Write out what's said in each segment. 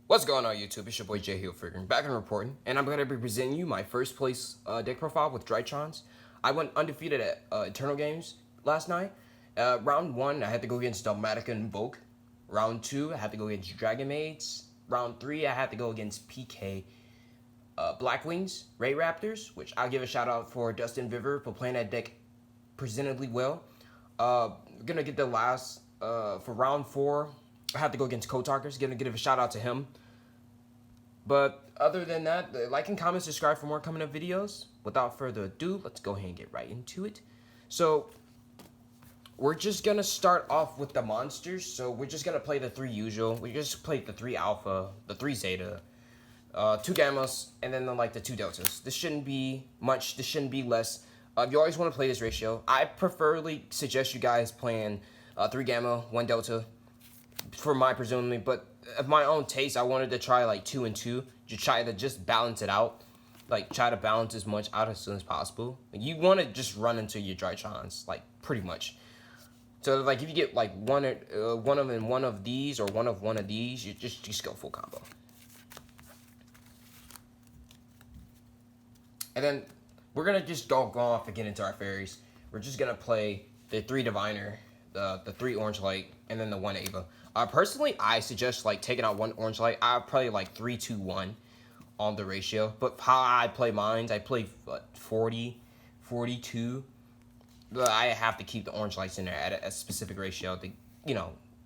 What's going on, YouTube? It's your boy Jaeehilfigerrr, back and reporting, and I'm going to be presenting you my first place deck profile with Drytrons. I went undefeated at Eternal Games last night. Round 1, I had to go against Dogmatica and Invoke. Round 2, I had to go against Dragon Maids. Round 3, I had to go against PK Blackwings, Ray Raptors, which I'll give a shout out for Dustin Viver for playing that deck presentably well. We're going to get the last, for round 4, I had to go against Kotarkers. Gonna give a shout out to him. But other than that, like and comment, subscribe for more coming up videos. Without further ado, let's go ahead and get right into it. So we're just gonna start off with the monsters. So we're just gonna play the 3 usual. We just played the 3 alpha, the 3 zeta, 2 gammas, and then the 2 deltas. This shouldn't be much. This shouldn't be less. You always want to play this ratio. I preferably suggest you guys playing 3 gamma, 1 delta. For my presumably, but of my own taste, I wanted to try 2 and 2 to try to just balance it out, try to balance as much out as soon as possible. You want to just run into your Drytrons, pretty much. So if you get one of these or one of these, you just go full combo. And then we're gonna just go off and get into our fairies. We're just gonna play the 3 diviner, the 3 orange light, and then the 1 Ava. Personally, I suggest taking out 1 orange light. I play 3-2-1 on the ratio. But how I play mine, I play 40, 42. But I have to keep the orange lights in there at a specific ratio to,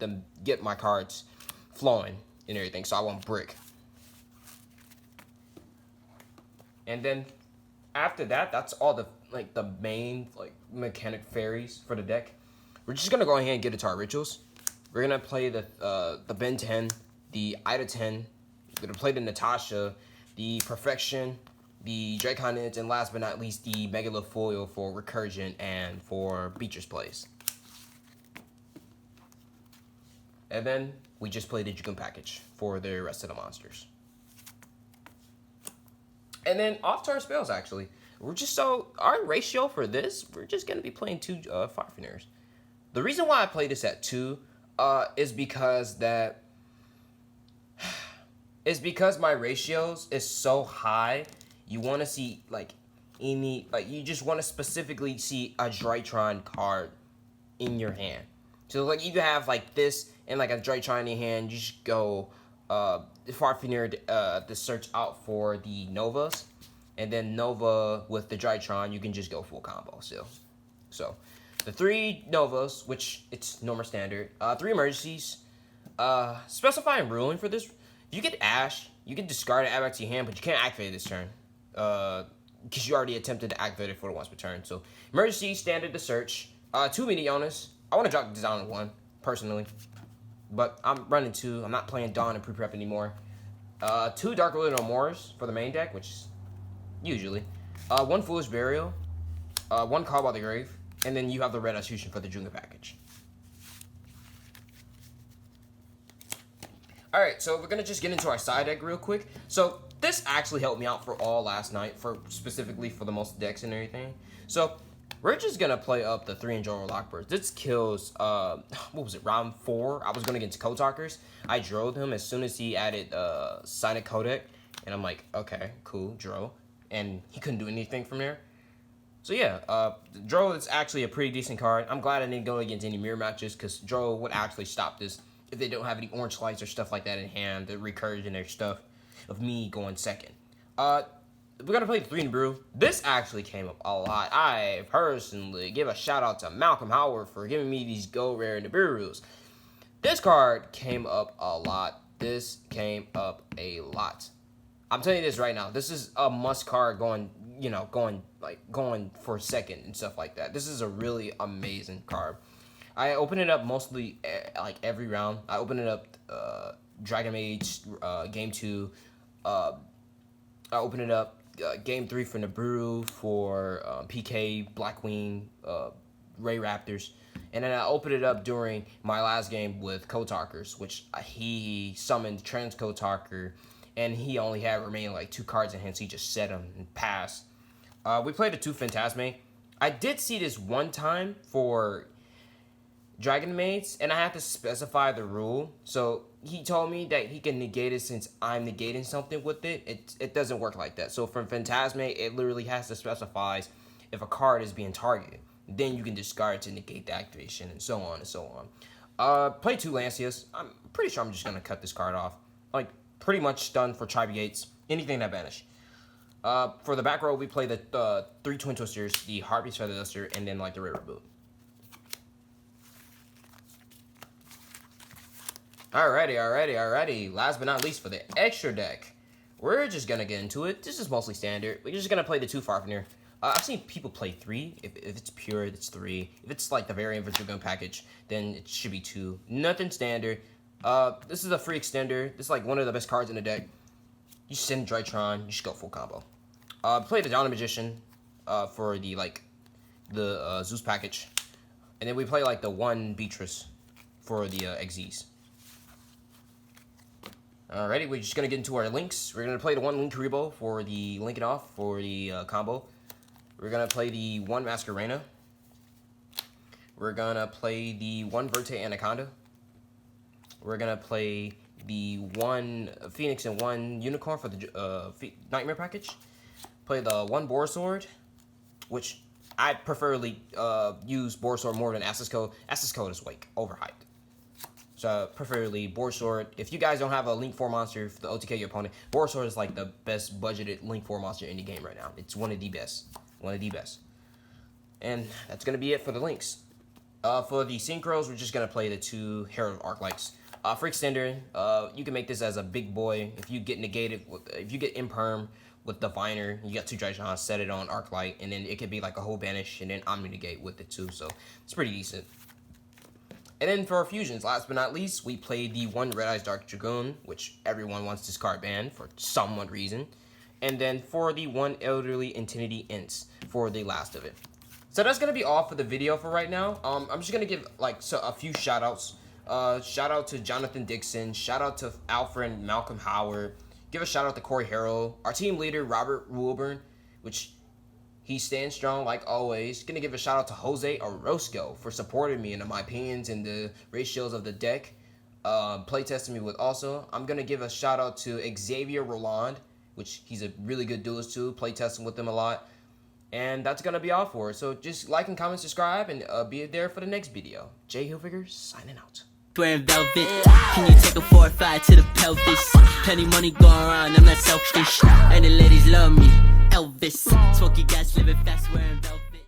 to get my cards flowing and everything. So I want brick. And then after that, that's all the the main mechanic fairies for the deck. We're just gonna go ahead and get into our rituals. We're gonna play the Ben 10, the Ida 10. We're gonna play the Natasha, the Perfection, the Draconids, and last but not least, the Megala Foil for Recurgent and for Beacher's Place. And then we just play the Jukun package for the rest of the monsters. And then off to our spells, actually. Our ratio for this, we're just gonna be playing 2 Farfeners. The reason why I play this at 2 is because my ratios is so high. You want to see you just want to specifically see a Drytron card in your hand. So you have this and a Drytron in your hand, you just go Farfener to search out for the Novas, and then Nova with the Drytron, you can just go full combo still. So the 3 Novas, which it's normal standard. 3 emergencies. Specifying ruling for this. If you get Ash, you can discard it, add back to your hand, but you can't activate it this turn. Because you already attempted to activate it for the once per turn. So emergency, standard to search. 2 Meteonis. I want to drop this down to 1, personally. But I'm running 2. I'm not playing Dawn and pre-prep anymore. 2 Dark Little Moors for the main deck, which is usually. 1 Foolish Burial. 1 Call by the Grave. And then you have the Red Execution for the Junior package. Alright, so we're going to just get into our side deck real quick. So this actually helped me out for all last night, specifically for the most decks and everything. So we're just going to play up the 3 Enjoyer Lockbirds. This kills, what was it, round 4? I was going against Kotarkers. I drove him as soon as he added Sonic Codec. And I'm like, okay, cool, Dro. And he couldn't do anything from there. So yeah, Dro is actually a pretty decent card. I'm glad I didn't go against any mirror matches, because Dro would actually stop this if they don't have any orange lights or stuff like that in hand, the recursion or stuff of me going second. We're going to play the 3 in Brew. This actually came up a lot. I personally give a shout out to Malcolm Howard for giving me these Go Rare in the Brew rules. This card came up a lot. I'm telling you this right now. This is a must card going for second and stuff like that. This is a really amazing card. I open it up mostly every round. I open it up Dragon Mage game 2. I open it up game 3 for Nibiru, for PK Blackwing, Ray Raptors. And then I opened it up during my last game with Kotarkers, which he summoned Trans Kotarker and he only had remaining like 2 cards in hand, so he just set them and passed. We played a 2 Phantasme. I did see this one time for Dragon Maids, and I have to specify the rule. So he told me that he can negate it since I'm negating something with it. It doesn't work like that. So for Phantasme, it literally has to specify if a card is being targeted. Then you can discard to negate the activation, and so on and so on. Play 2 Lancias. I'm pretty sure I'm just gonna cut this card off. Like pretty much stun for Tribe Gates. Anything that banish. For the back row, we play the 3 Twin Twisters, the Heartbeat Feather Duster, and then like the River Boot. Alrighty. Last but not least, for the extra deck, we're just gonna get into it. This is mostly standard. We're just gonna play the 2 Farfigner. I've seen people play 3. If it's pure, it's 3. If it's like the variant for Dragoon package, then it should be 2. Nothing standard. This is a free extender. This is like one of the best cards in the deck. You send Drytron, you should go full combo. Play the Dawn Magician for the Zeus package. And then we play like the 1 Beatrice for the XZs. Alrighty, we're just gonna get into our links. We're gonna play the 1 Link Karibo for the Link It Off for the combo. We're gonna play the 1 Masquerena. We're gonna play the 1 Verte Anaconda. We're gonna play the 1 Phoenix and 1 Unicorn for the Nightmare package. Play the 1 Boar Sword, which I preferably use Boar Sword more than Access Code. Access Code is like overhyped. So preferably Boar Sword. If you guys don't have a Link 4 monster for the OTK your opponent, Boar Sword is like the best budgeted Link 4 monster in the game right now. It's one of the best. And that's gonna be it for the links. For the synchros, we're just gonna play the 2 Herald Arclights. For extender, you can make this as a big boy. If you get negated, if you get imperm with Diviner, you got 2 Drytron, set it on Arclight, and then it could be like a whole banish, and then Omni negate with it too. So it's pretty decent. And then for our fusions, last but not least, we played the 1 Red Eyes Dark Dragoon, which everyone wants this card banned for some reason. And then for the 1 Elderly Infinity Ints for the last of it. So that's going to be all for the video for right now. I'm just going to give like a few shout outs. Shout out to Jonathan Dixon. Shout out to Alfred Malcolm Howard. Give a shout out to Corey Harrell. Our team leader, Robert Wilburn, which he stands strong like always. Gonna give a shout out to Jose Orozco for supporting me and my opinions and the ratios of the deck. Playtesting me with also. I'm gonna give a shout out to Xavier Roland, which he's a really good duelist too. Playtesting with him a lot. And that's gonna be all for it. So just like and comment, subscribe, and be there for the next video. Jaeehilfigerrr signing out. Wearing velvet, can you take a 4 or 5 to the pelvis? Plenty money going around, I'm not selfish, and the ladies love me. Elvis, smoky gas, living fast, wearing velvet.